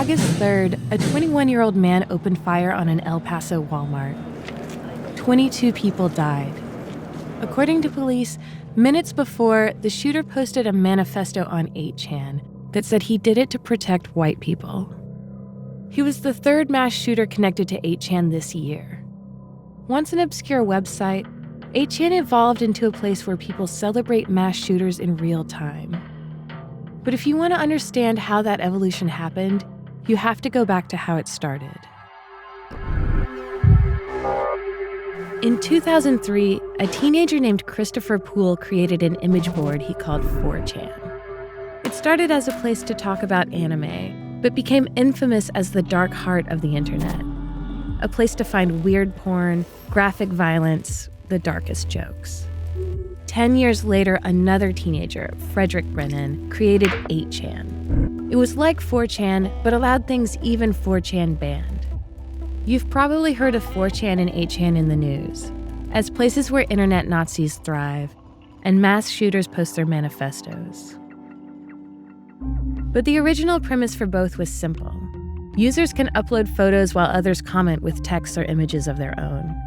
August 3rd, a 21-year-old man opened fire on an El Paso Walmart. 22 people died. According to police, minutes before, the shooter posted a manifesto on 8chan that said he did it to protect white people. He was the third mass shooter connected to 8chan this year. Once an obscure website, 8chan evolved into a place where people celebrate mass shooters in real time. But if you want to understand how that evolution happened, you have to go back to how it started. In 2003, a teenager named Christopher Poole created an image board he called 4chan. It started as a place to talk about anime, but became infamous as the dark heart of the internet. A place to find weird porn, graphic violence, the darkest jokes. 10 years later, another teenager, Fredrick Brennan, created 8chan. It was like 4chan, but allowed things even 4chan banned. You've probably heard of 4chan and 8chan in the news, as places where internet Nazis thrive and mass shooters post their manifestos. But the original premise for both was simple. Users can upload photos while others comment with texts or images of their own.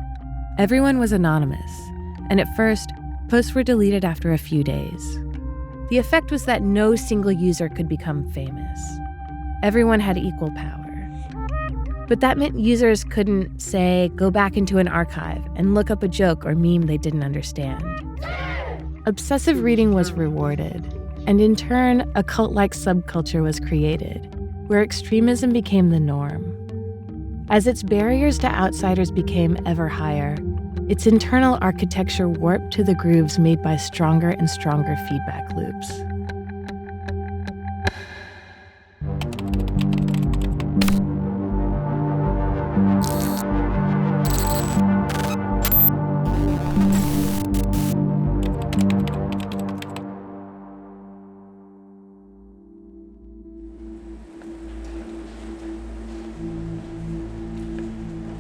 Everyone was anonymous, and at first, posts were deleted after a few days. The effect was that no single user could become famous. Everyone had equal power. But that meant users couldn't, say, go back into an archive and look up a joke or meme they didn't understand. Obsessive reading was rewarded, and in turn, a cult-like subculture was created, where extremism became the norm. As its barriers to outsiders became ever higher, its internal architecture warped to the grooves made by stronger and stronger feedback loops.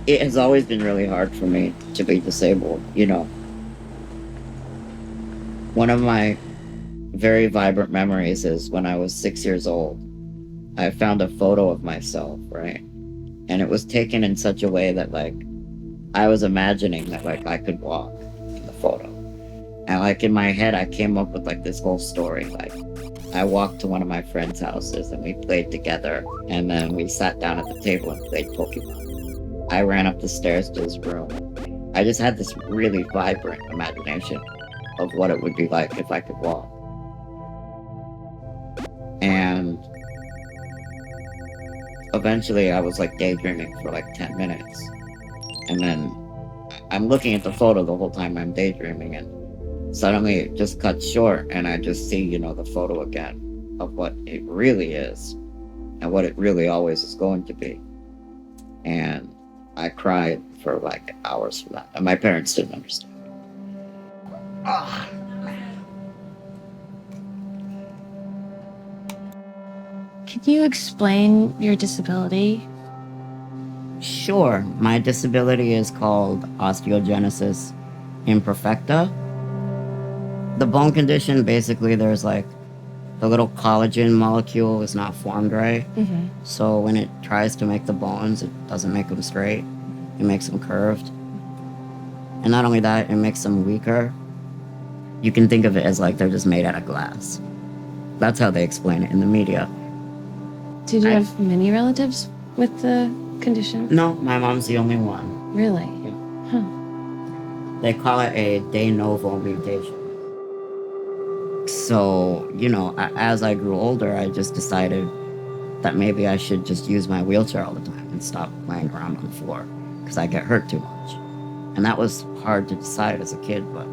It has always been really hard for me to be disabled, you know. One of my very vibrant memories is when I was 6 years old. I found a photo of myself, right? And it was taken in such a way that, like, I was imagining that, like, I could walk in the photo. And, like, in my head, I came up with, like, this whole story. Like, I walked to one of my friends' houses and we played together. And then we sat down at the table and played Pokemon. I ran up the stairs to his room. I just had this really vibrant imagination of what it would be like if I could walk. And eventually I was like daydreaming for like 10 minutes. And then I'm looking at the photo the whole time I'm daydreaming, and suddenly it just cuts short and I just see, you know, the photo again of what it really is and what it really always is going to be. And I cried for like hours for that, and my parents didn't understand. Oh, man. Can you explain your disability? Sure. My disability is called osteogenesis imperfecta. The bone condition, basically, there's like the little collagen molecule is not formed right. Mm-hmm. So when it tries to make the bones, it doesn't make them straight. It makes them curved. And not only that, it makes them weaker. You can think of it as like they're just made out of glass. That's how they explain it in the media. Did you have many relatives with the condition? No, my mom's the only one. Really? Yeah. Huh. They call it a de novo mutation. So, you know, as I grew older, I just decided that maybe I should just use my wheelchair all the time and stop laying around on the floor because I get hurt too much. And that was hard to decide as a kid, but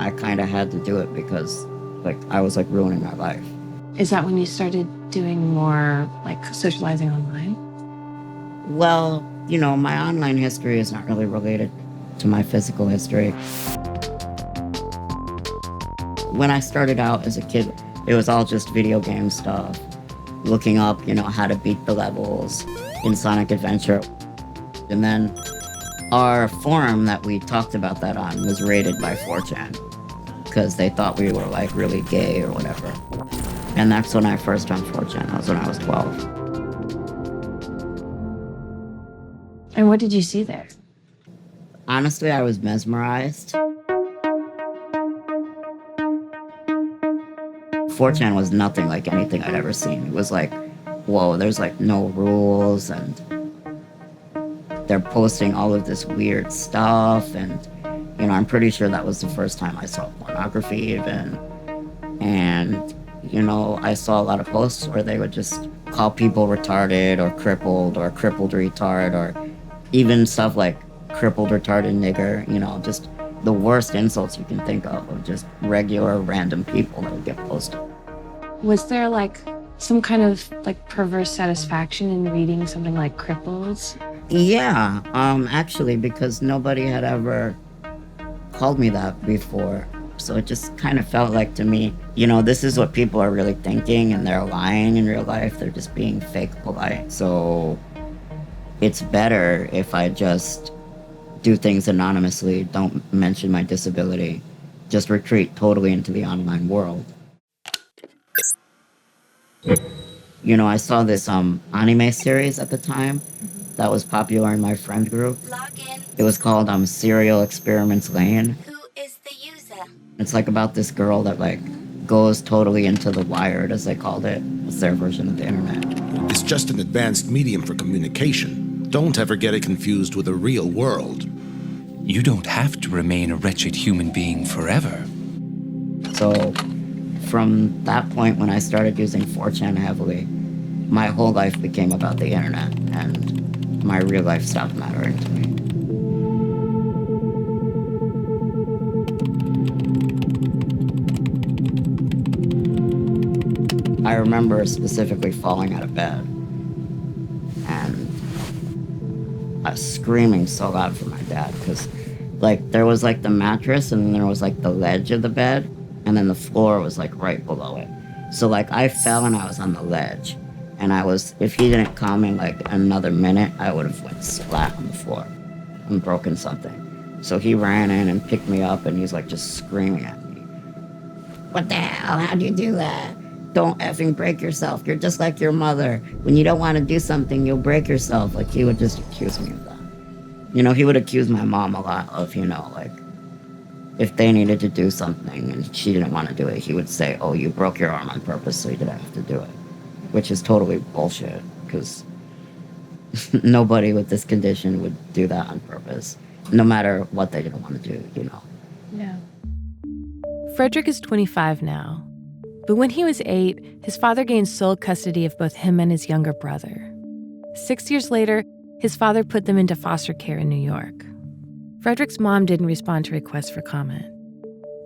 I kind of had to do it because, like, I was, like, ruining my life. Is that when you started doing more, like, socializing online? Well, you know, my online history is not really related to my physical history. When I started out as a kid, it was all just video game stuff. Looking up, you know, how to beat the levels in Sonic Adventure. And then our forum that we talked about that on was raided by 4chan because they thought we were like really gay or whatever. And that's when I first joined 4chan. That was when I was 12. And what did you see there? Honestly, I was mesmerized. 4chan was nothing like anything I'd ever seen. It was like, whoa, there's like no rules, and they're posting all of this weird stuff, and I'm pretty sure that was the first time I saw pornography even. And I saw a lot of posts where they would just call people retarded or crippled retard, or even stuff like crippled retarded nigger, just the worst insults you can think of just regular random people that would get posted. Was there like some kind of like perverse satisfaction in reading something like cripples? Yeah, actually, because nobody had ever called me that before. So it just kind of felt like to me, this is what people are really thinking, and they're lying in real life. They're just being fake polite. So it's better if I just do things anonymously, don't mention my disability, just retreat totally into the online world. I saw this anime series at the time that was popular in my friend group. It was called Serial Experiments Lane. Who is the user? It's like about this girl that like goes totally into the wired, as they called it. It's their version of the internet. It's just an advanced medium for communication. Don't ever get it confused with the real world. You don't have to remain a wretched human being forever. So from that point, when I started using 4chan heavily, my whole life became about the internet, and my real life stopped mattering to me. I remember specifically falling out of bed and I was screaming so loud for my dad, because like there was like the mattress, and then there was like the ledge of the bed, and then the floor was like right below it. So like I fell and I was on the ledge, and if he didn't call me like another minute, I would have went splat on the floor and broken something. So he ran in and picked me up, and he's like just screaming at me. What the hell? How'd you do that? Don't effing break yourself. You're just like your mother. When you don't want to do something, you'll break yourself. Like, he would just accuse me of that. He would accuse my mom a lot of, like, if they needed to do something and she didn't want to do it, he would say, oh, you broke your arm on purpose, so you didn't have to do it. Which is totally bullshit, because nobody with this condition would do that on purpose, no matter what they didn't want to do, Yeah. Fredrick is 25 now. But when he was 8, his father gained sole custody of both him and his younger brother. 6 years later, his father put them into foster care in New York. Fredrick's mom didn't respond to requests for comment.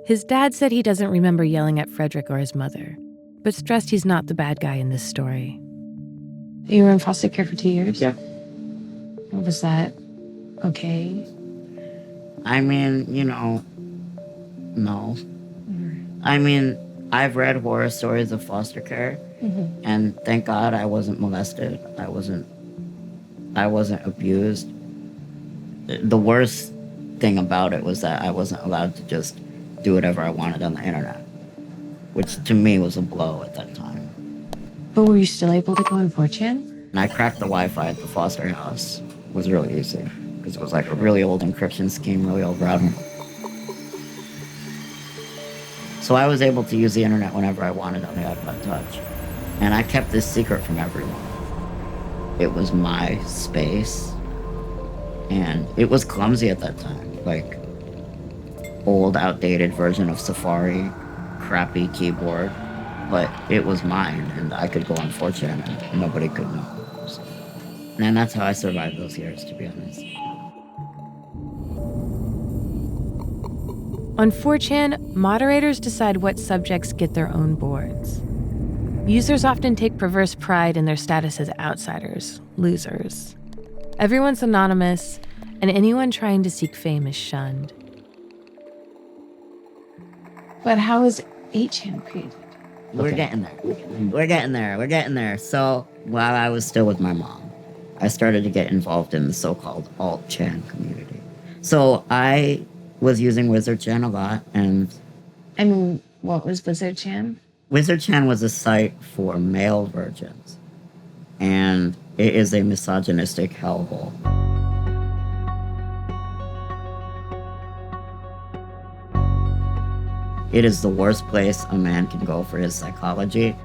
His dad said he doesn't remember yelling at Fredrick or his mother, but stressed he's not the bad guy in this story. You were in foster care for 2 years? Yeah. Was that okay? I mean, no. I mean, I've read horror stories of foster care, and thank God I wasn't molested. I wasn't abused. The worst thing about it was that I wasn't allowed to just do whatever I wanted on the internet, which to me was a blow at that time. But were you still able to go on 4chan? And I cracked the Wi-Fi at the foster house. It was really easy, because it was like a really old encryption scheme, really old routing. So I was able to use the internet whenever I wanted on the iPod Touch. And I kept this secret from everyone. It was my space. And it was clumsy at that time. Like, old, outdated version of Safari, crappy keyboard. But it was mine, and I could go on 4chan and nobody could know. So, and that's how I survived those years, to be honest. On 4chan, moderators decide what subjects get their own boards. Users often take perverse pride in their status as outsiders, losers. Everyone's anonymous, and anyone trying to seek fame is shunned. But how is 8chan created? We're getting there. So while I was still with my mom, I started to get involved in the so-called alt-chan community. So I was using WizardChan a lot, and what was WizardChan? WizardChan was a site for male virgins, and it is a misogynistic hellhole. It is the worst place a man can go for his psychology.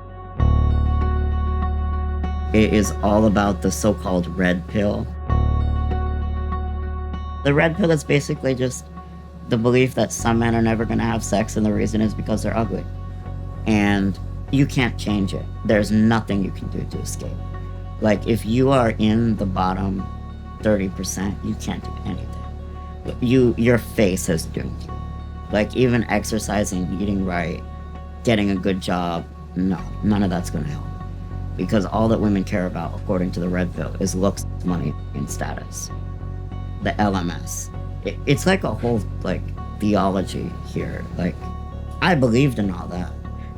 It is all about the so-called red pill. The red pill is basically just the belief that some men are never going to have sex, and the reason is because they're ugly. And you can't change it. There's nothing you can do to escape. Like, if you are in the bottom 30%, you can't do anything. Your face has doomed you. Like, even exercising, eating right, getting a good job, no, none of that's going to help. Because all that women care about, according to the red pill, is looks, money, and status. The LMS. It's like a whole, like, theology here. Like, I believed in all that.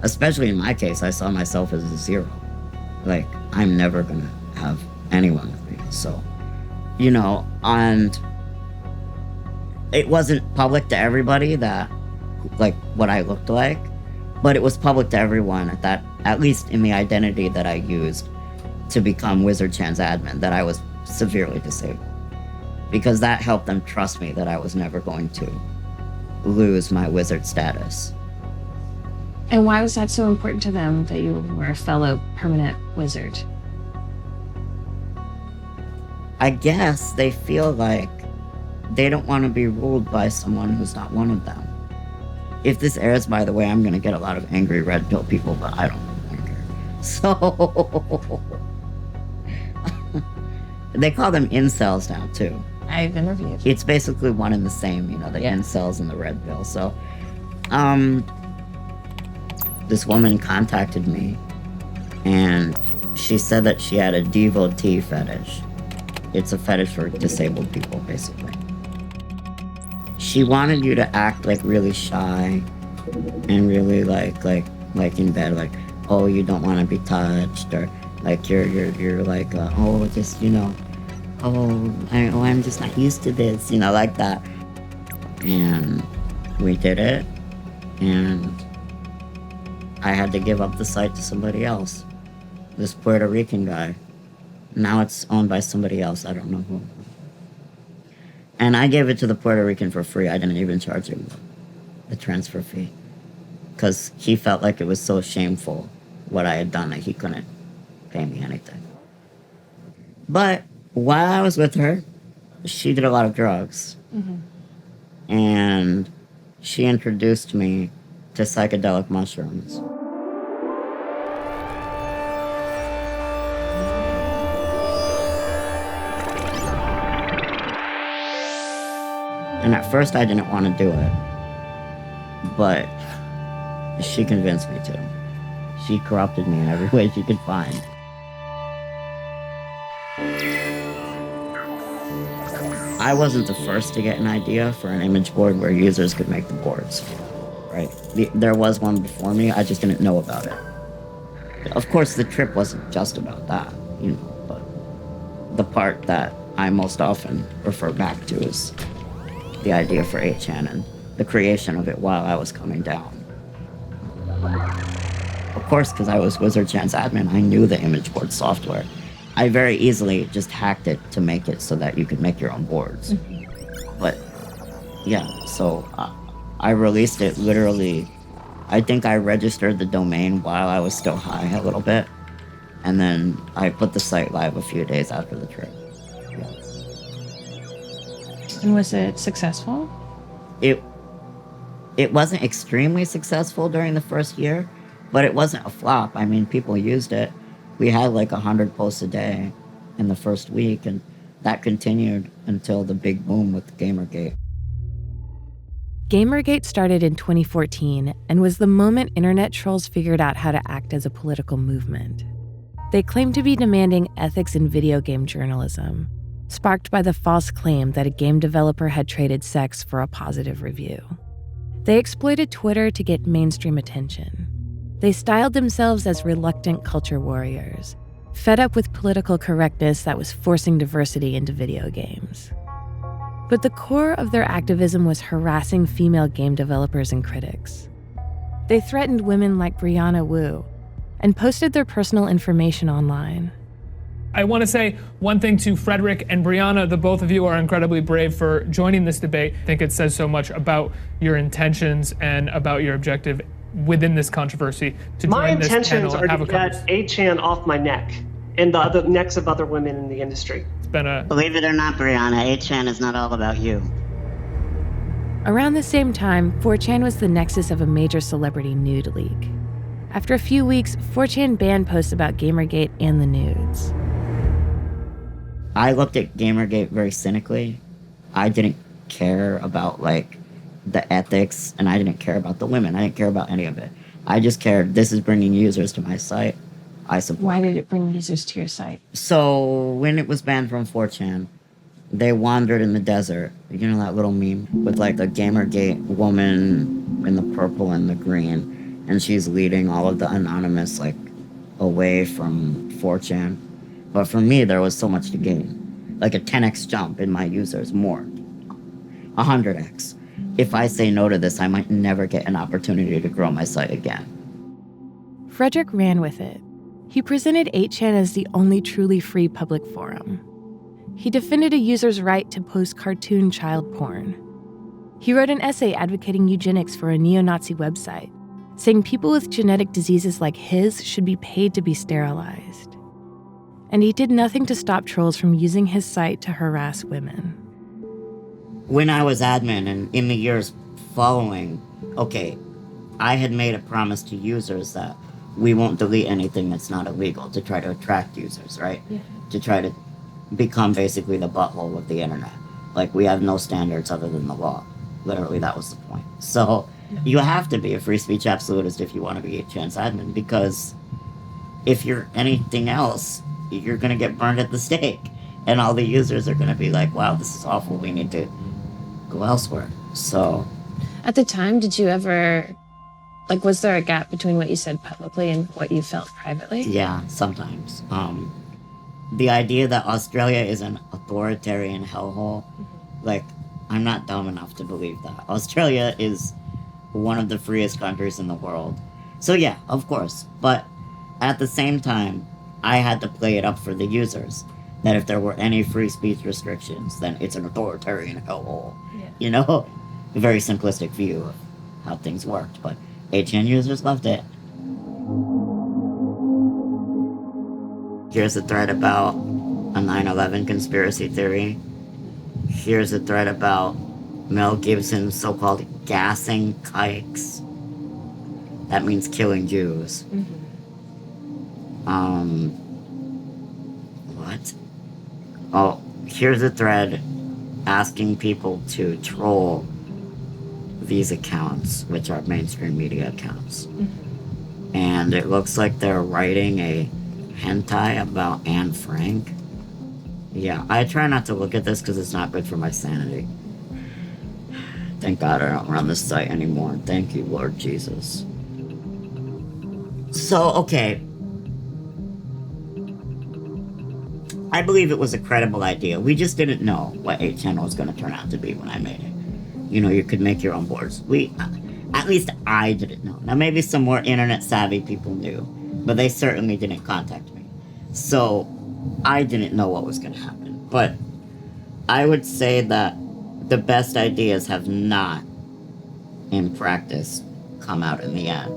Especially in my case, I saw myself as a zero. Like, I'm never gonna have anyone with me. So, you know, and it wasn't public to everybody that, like, what I looked like, but it was public to everyone that, at least in the identity that I used to become Wizard Chan's admin, that I was severely disabled. Because that helped them trust me that I was never going to lose my wizard status. And why was that so important to them that you were a fellow permanent wizard? I guess they feel like they don't want to be ruled by someone who's not one of them. If this airs, by the way, I'm going to get a lot of angry red pill people, but I don't care. So they call them incels now, too. I've interviewed. It's basically one and the same, you know, the incels and the red pill. So, this woman contacted me, and she said that she had a devotee fetish. It's a fetish for disabled people, basically. She wanted you to act like really shy and really like in bed, like, oh, you don't want to be touched, or like you're like, oh, just, you know, I'm just not used to this, you know, like that. And we did it, and I had to give up the site to somebody else. This Puerto Rican guy. Now it's owned by somebody else, I don't know who. And I gave it to the Puerto Rican for free. I didn't even charge him the transfer fee. Because he felt like it was so shameful what I had done that he couldn't pay me anything. But while I was with her, she did a lot of drugs. Mm-hmm. And she introduced me to psychedelic mushrooms. And at first I didn't want to do it, but she convinced me to. She corrupted me in every way she could find. I wasn't the first to get an idea for an image board where users could make the boards, right? There was one before me, I just didn't know about it. Of course, the trip wasn't just about that, you know, but the part that I most often refer back to is the idea for 8chan and the creation of it while I was coming down. Of course, because I was Wizard Chan's admin, I knew the image board software. I very easily just hacked it to make it so that you could make your own boards. Mm-hmm. But yeah, so I released it literally, I think I registered the domain while I was still high a little bit. And then I put the site live a few days after the trip. Yeah. And was it successful? It wasn't extremely successful during the first year, but it wasn't a flop. I mean, people used it. We had like 100 posts a day in the first week, and that continued until the big boom with Gamergate. Gamergate started in 2014 and was the moment internet trolls figured out how to act as a political movement. They claimed to be demanding ethics in video game journalism, sparked by the false claim that a game developer had traded sex for a positive review. They exploited Twitter to get mainstream attention. They styled themselves as reluctant culture warriors, fed up with political correctness that was forcing diversity into video games. But the core of their activism was harassing female game developers and critics. They threatened women like Brianna Wu and posted their personal information online. I want to say one thing to Fredrick and Brianna. The both of you are incredibly brave for joining this debate. I think it says so much about your intentions and about your objective within this controversy to join this panel. My intentions are have to get 8chan off my neck and the other necks of other women in the industry. It's been a... Believe it or not, Brianna, 8chan is not all about you. Around the same time, 4chan was the nexus of a major celebrity nude leak. After a few weeks, 4chan banned posts about Gamergate and the nudes. I looked at Gamergate very cynically. I didn't care about, like, the ethics, and I didn't care about the women. I didn't care about any of it. I just cared, this is bringing users to my site. I support. Why did it bring users to your site? So, when it was banned from 4chan, they wandered in the desert. You know that little meme with, like, the Gamergate woman in the purple and the green, and she's leading all of the anonymous, like, away from 4chan. But for me, there was so much to gain. Like a 10x jump in my users, more. 100x. If I say no to this, I might never get an opportunity to grow my site again. Fredrick ran with it. He presented 8chan as the only truly free public forum. He defended a user's right to post cartoon child porn. He wrote an essay advocating eugenics for a neo-Nazi website, saying people with genetic diseases like his should be paid to be sterilized. And he did nothing to stop trolls from using his site to harass women. When I was admin and in the years following, okay, I had made a promise to users that we won't delete anything that's not illegal to try to attract users, right? Yeah. To try to become basically the butthole of the internet. Like, we have no standards other than the law. Literally, that was the point. So, you have to be a free speech absolutist if you want to be 8chan's admin, because if you're anything else, you're going to get burned at the stake. And all the users are going to be like, wow, this is awful, we need to go elsewhere. So... At the time, did you ever, like, was there a gap between what you said publicly and what you felt privately? Yeah, sometimes. The idea that Australia is an authoritarian hellhole, like, I'm not dumb enough to believe that. Australia is one of the freest countries in the world. So yeah, of course. But at the same time, I had to play it up for the users that if there were any free speech restrictions, then it's an authoritarian hellhole. Yeah. You know? A very simplistic view of how things worked, but 8chan users loved it. Here's a thread about a 9/11 conspiracy theory. Here's a thread about Mel Gibson's so-called gassing kikes. That means killing Jews. What? Oh, here's a thread asking people to troll these accounts, which are mainstream media accounts. And it looks like they're writing a hentai about Anne Frank. Yeah, I try not to look at this because it's not good for my sanity. Thank God I don't run this site anymore. Thank you, Lord Jesus. So, okay. I believe it was a credible idea. We just didn't know what 8chan was going to turn out to be when I made it. You know, you could make your own boards. At least I didn't know. Now, maybe some more internet-savvy people knew, but they certainly didn't contact me. So, I didn't know what was going to happen. But I would say that the best ideas have not, in practice, come out in the end.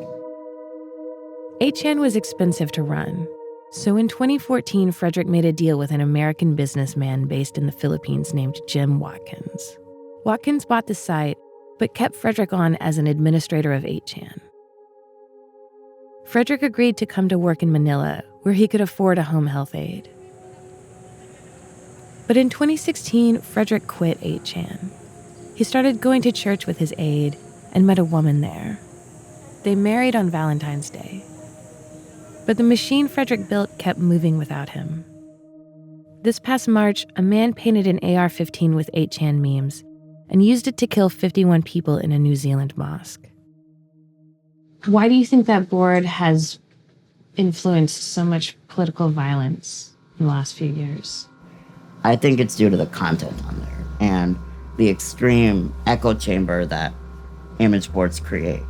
8chan was expensive to run. So in 2014, Fredrick made a deal with an American businessman based in the Philippines named Jim Watkins. Watkins bought the site, but kept Fredrick on as an administrator of 8chan. Fredrick agreed to come to work in Manila, where he could afford a home health aide. But in 2016, Fredrick quit 8chan. He started going to church with his aide and met a woman there. They married on Valentine's Day. But the machine Fredrick built kept moving without him. This past March, a man painted an AR-15 with 8chan memes and used it to kill 51 people in a New Zealand mosque. Why do you think that board has influenced so much political violence in the last few years? I think it's due to the content on there and the extreme echo chamber that image boards create.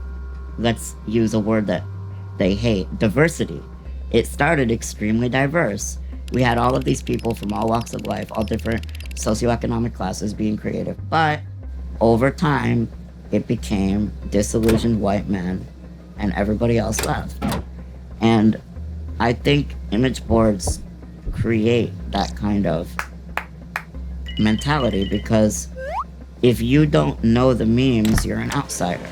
Let's use a word that they hate, diversity. It started extremely diverse. We had all of these people from all walks of life, all different socioeconomic classes being creative. But over time, it became disillusioned white men and everybody else left. And I think image boards create that kind of mentality because if you don't know the memes, you're an outsider.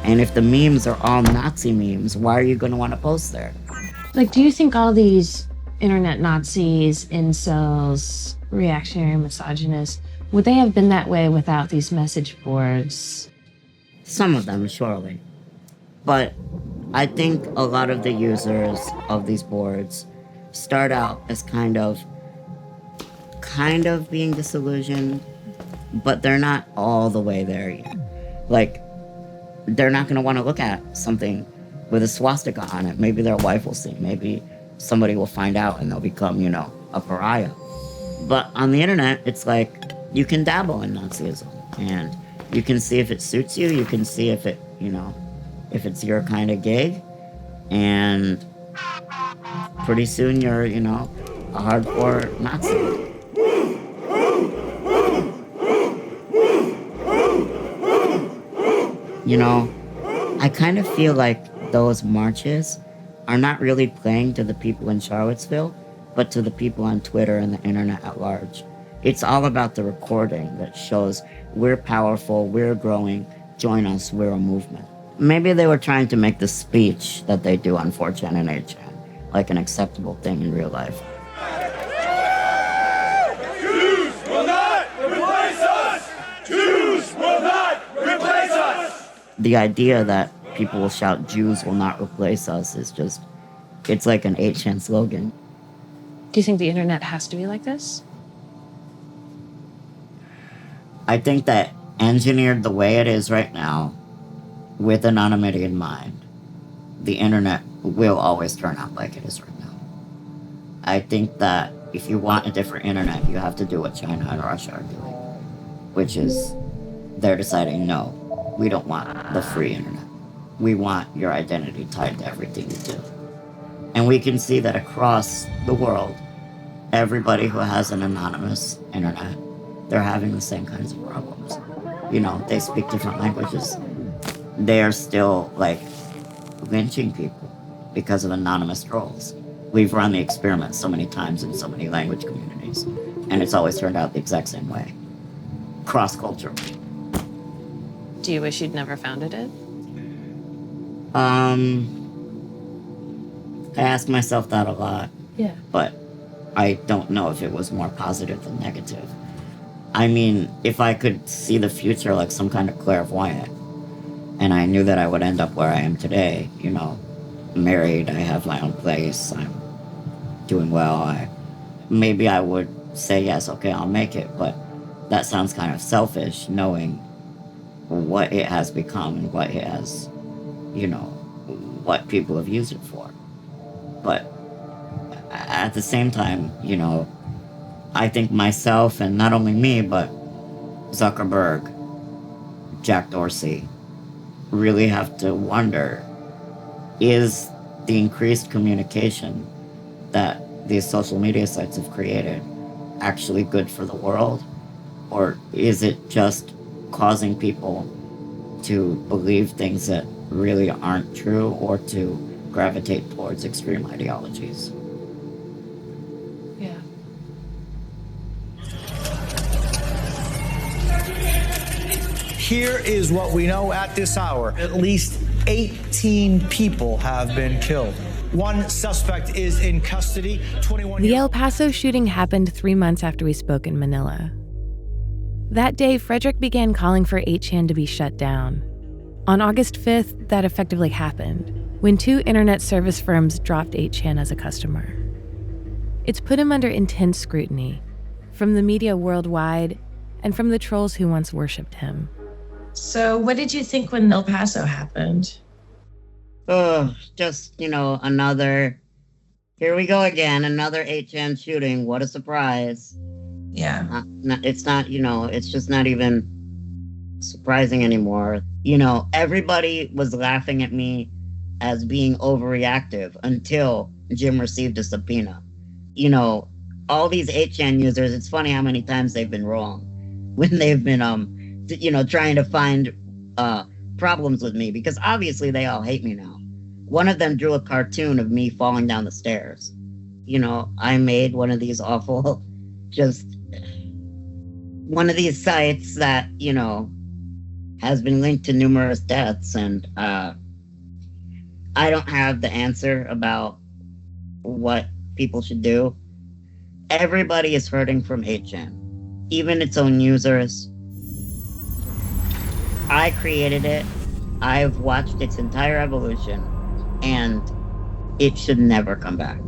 And if the memes are all Nazi memes, why are you going to want to post there? Like, do you think all these internet Nazis, incels, reactionary misogynists, would they have been that way without these message boards? Some of them, surely. But I think a lot of the users of these boards start out as kind of being disillusioned, but they're not all the way there yet. Like, they're not going to want to look at something with a swastika on it. Maybe their wife will see. Maybe somebody will find out and they'll become, a pariah. But on the internet, it's like you can dabble in Nazism and you can see if it suits you. You can see if it, if it's your kind of gig. And pretty soon you're, a hardcore Nazi. I kind of feel like those marches are not really playing to the people in Charlottesville, but to the people on Twitter and the internet at large. It's all about the recording that shows we're powerful, we're growing, join us, we're a movement. Maybe they were trying to make the speech that they do on 4chan and 8chan like an acceptable thing in real life. Jews will not replace us! Jews will not replace us! The idea that people will shout, Jews will not replace us, is just, it's like an 8chan slogan. Do you think the internet has to be like this? I think that engineered the way it is right now, with anonymity in mind, the internet will always turn out like it is right now. I think that if you want a different internet, you have to do what China and Russia are doing, which is they're deciding, no, we don't want the free internet. We want your identity tied to everything you do. And we can see that across the world, everybody who has an anonymous internet, they're having the same kinds of problems. They speak different languages. They're still, lynching people because of anonymous trolls. We've run the experiment so many times in so many language communities, and it's always turned out the exact same way. Cross-culturally. Do you wish you'd never founded it? I ask myself that a lot. Yeah. But I don't know if it was more positive than negative. I mean, if I could see the future like some kind of clairvoyant, and I knew that I would end up where I am today, married, I have my own place, I'm doing well, maybe I would say, yes, okay, I'll make it, but that sounds kind of selfish, knowing what it has become and what it has, what people have used it for. But at the same time, I think myself, and not only me, but Zuckerberg, Jack Dorsey, really have to wonder, is the increased communication that these social media sites have created actually good for the world? Or is it just causing people to believe things that really aren't true, or to gravitate towards extreme ideologies? Yeah. Here is what we know at this hour. At least 18 people have been killed. One suspect is in custody. 21. The El Paso shooting happened 3 months after we spoke in Manila. That day, Fredrick began calling for 8chan to be shut down. On August 5th, that effectively happened, when 2 internet service firms dropped 8chan as a customer. It's put him under intense scrutiny, from the media worldwide and from the trolls who once worshipped him. So what did you think when El Paso happened? Oh, just, another, here we go again, another 8chan shooting. What a surprise. Yeah. It's not, it's just not even surprising anymore. Everybody was laughing at me as being overreactive until Jim received a subpoena. all these 8chan users, it's funny how many times they've been wrong when they've been, trying to find problems with me, because obviously they all hate me now. One of them drew a cartoon of me falling down the stairs. I made one of these awful, just one of these sites that, has been linked to numerous deaths. And I don't have the answer about what people should do. Everybody is hurting from 8chan, even its own users. I created it. I've watched its entire evolution, and it should never come back.